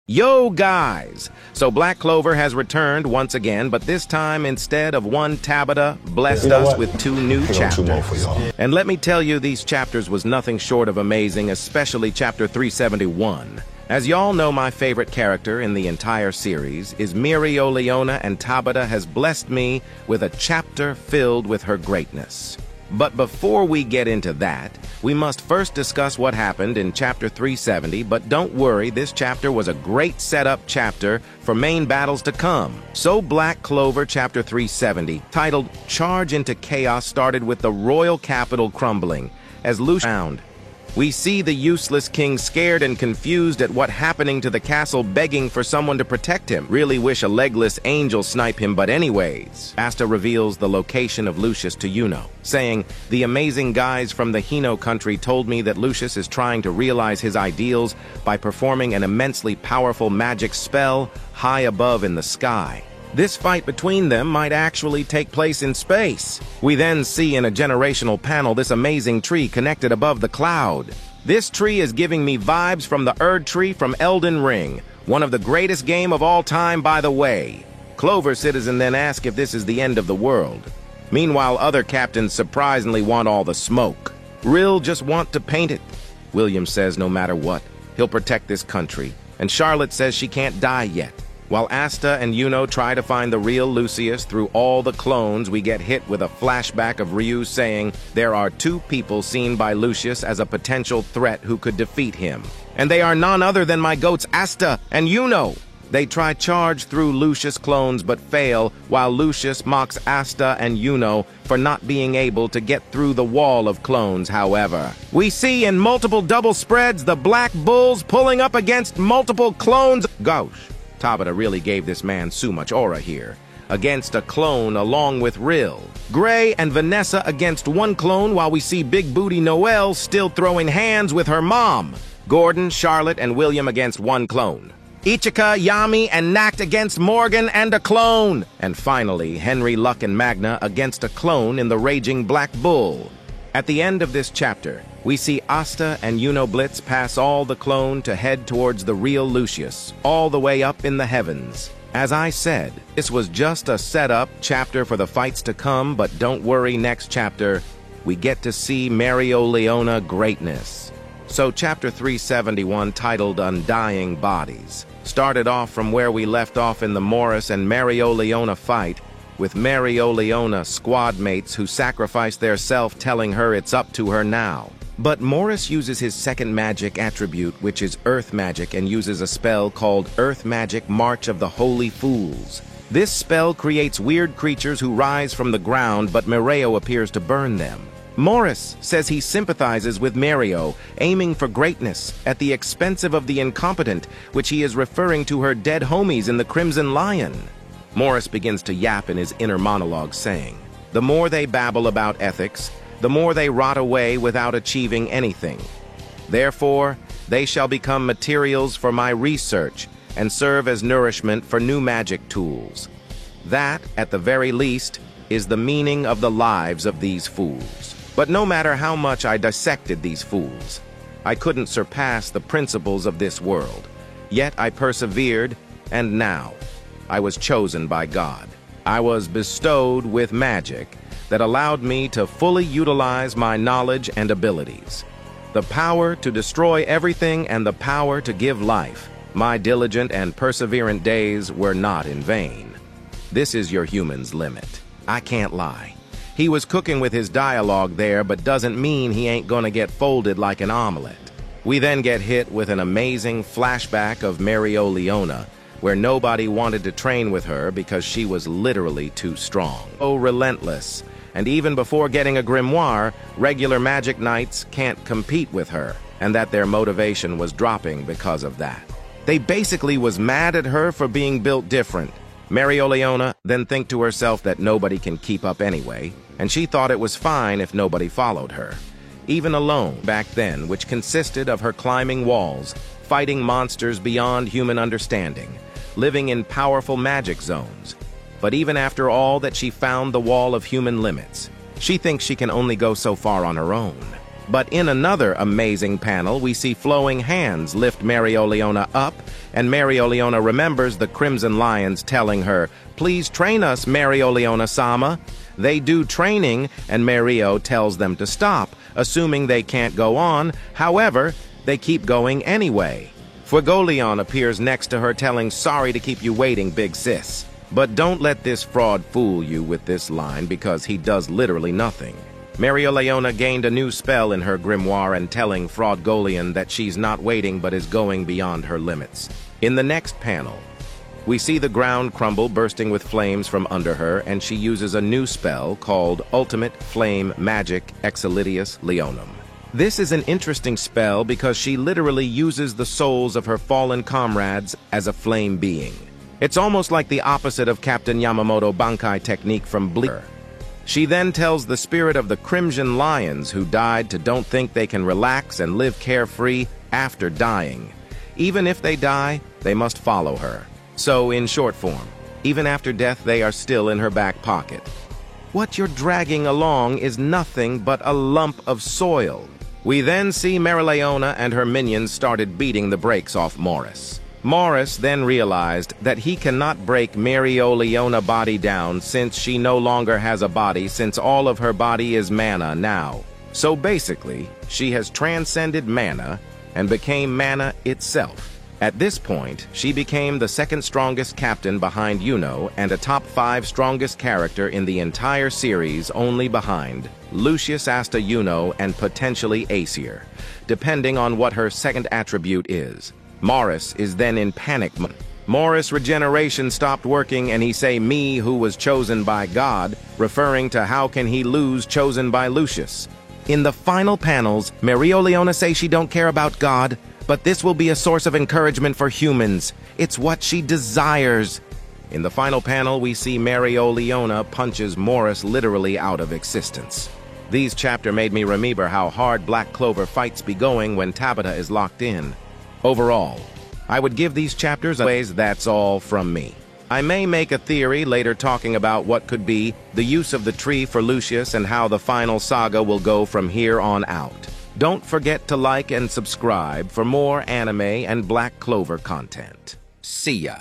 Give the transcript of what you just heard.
Yo, guys! So Black Clover has returned once again, but this time, instead of one, Tabata blessed us with two new chapters. And let me tell you, these chapters was nothing short of amazing, especially chapter 371. As y'all know, my favorite character in the entire series is Mereoleona, and Tabata has blessed me with a chapter filled with her greatness. But before we get into that, we must first discuss what happened in Chapter 370, but don't worry, this chapter was a great setup chapter for main battles to come. So Black Clover Chapter 370, titled Charge into Chaos, started with the royal capital crumbling. As Lucius found, we see the useless king scared and confused at what happening to the castle, begging for someone to protect him. Really wish a legless angel snipe him, but anyways. Asta reveals the location of Lucius to Yuno, saying, "The amazing guys from the Hino country told me that Lucius is trying to realize his ideals by performing an immensely powerful magic spell high above in the sky. This fight between them might actually take place in space." We then see in a generational panel this amazing tree connected above the cloud. This tree is giving me vibes from the Erd tree from Elden Ring, one of the greatest game of all time, by the way. Clover Citizen then asks if this is the end of the world. Meanwhile, other captains surprisingly want all the smoke. Rill just want to paint it. William says no matter what, he'll protect this country, and Charlotte says she can't die yet. While Asta and Yuno try to find the real Lucius through all the clones, we get hit with a flashback of Ryu saying there are two people seen by Lucius as a potential threat who could defeat him. And they are none other than my goats Asta and Yuno. They try charge through Lucius clones but fail, while Lucius mocks Asta and Yuno for not being able to get through the wall of clones. However, we see in multiple double spreads the Black Bulls pulling up against multiple clones. Gosh. Tabata really gave this man so much aura here. Against a clone along with Rill. Gray and Vanessa against one clone, while we see Big Booty Noelle still throwing hands with her mom. Gordon, Charlotte, and William against one clone. Ichika, Yami, and Nacht against Morgan and a clone. And finally, Henry, Luck, and Magna against a clone in the Raging Black Bull. At the end of this chapter, we see Asta and Yuno Blitz pass all the clone to head towards the real Lucius, all the way up in the heavens. As I said, this was just a setup chapter for the fights to come, but don't worry, next chapter, we get to see Mereoleona greatness. So chapter 371, titled Undying Bodies, started off from where we left off in the Morris and Mereoleona fight, with Mereoleona squad mates who sacrificed their self, telling her it's up to her now. But Morris uses his second magic attribute, which is Earth Magic, and uses a spell called Earth Magic March of the Holy Fools. This spell creates weird creatures who rise from the ground, but Mereo appears to burn them. Morris says he sympathizes with Mereo, aiming for greatness at the expense of the incompetent, which he is referring to her dead homies in the Crimson Lion. Morris begins to yap in his inner monologue, saying, "The more they babble about ethics, the more they rot away without achieving anything. Therefore, they shall become materials for my research and serve as nourishment for new magic tools. That, at the very least, is the meaning of the lives of these fools." But no matter how much I dissected these fools, I couldn't surpass the principles of this world. Yet I persevered, and now I was chosen by God. I was bestowed with magic that allowed me to fully utilize my knowledge and abilities. The power to destroy everything and the power to give life. My diligent and perseverant days were not in vain. This is your human's limit. I can't lie. He was cooking with his dialogue there, but doesn't mean he ain't gonna get folded like an omelet. We then get hit with an amazing flashback of Mereoleona, where nobody wanted to train with her because she was literally too strong. So relentless, and even before getting a grimoire, regular magic knights can't compete with her, and that their motivation was dropping because of that. They basically was mad at her for being built different. Mereoleona then think to herself that nobody can keep up anyway, and she thought it was fine if nobody followed her. Even alone back then, which consisted of her climbing walls, fighting monsters beyond human understanding, living in powerful magic zones. But even after all that, she found the wall of human limits. She thinks she can only go so far on her own. But in another amazing panel, we see flowing hands lift Mereoleona up, and Mereoleona remembers the Crimson Lions telling her, "Please train us, Mereoleona-sama." They do training, and Merio tells them to stop, assuming they can't go on. However, they keep going anyway. Fuegoleon appears next to her, telling, "Sorry to keep you waiting, big sis." But don't let this fraud fool you with this line, because he does literally nothing. Mereoleona gained a new spell in her grimoire and telling Fuegoleon that she's not waiting but is going beyond her limits. In the next panel, we see the ground crumble, bursting with flames from under her, and she uses a new spell called Ultimate Flame Magic Exilidius Leonum. This is an interesting spell because she literally uses the souls of her fallen comrades as a flame being. It's almost like the opposite of Captain Yamamoto Bankai technique from Bleach. She then tells the spirit of the Crimson Lions who died to don't think they can relax and live carefree after dying. Even if they die, they must follow her. So, in short form, even after death, they are still in her back pocket. What you're dragging along is nothing but a lump of soil. We then see Mereoleona and her minions started beating the brakes off Morris. Morris then realized that he cannot break Mereoleona body down since she no longer has a body, since all of her body is mana now. So basically, she has transcended mana and became mana itself. At this point, she became the second strongest captain behind Yuno and a top 5 strongest character in the entire series, only behind Lucius, Asta, Yuno, and potentially Aesir, depending on what her second attribute is. Morris is then in panic mode. Morris' regeneration stopped working, and he say, "Me who was chosen by God," referring to how can he lose chosen by Lucius. In the final panels, Mereoleona say she don't care about God, but this will be a source of encouragement for humans. It's what she desires. In the final panel, we see Mereoleona punches Morris literally out of existence. These chapter made me remember how hard Black Clover fights be going when Tabata is locked in. Overall, I would give these chapters ways. That's all from me. I may make a theory later talking about what could be the use of the tree for Lucius and how the final saga will go from here on out. Don't forget to like and subscribe for more anime and Black Clover content. See ya.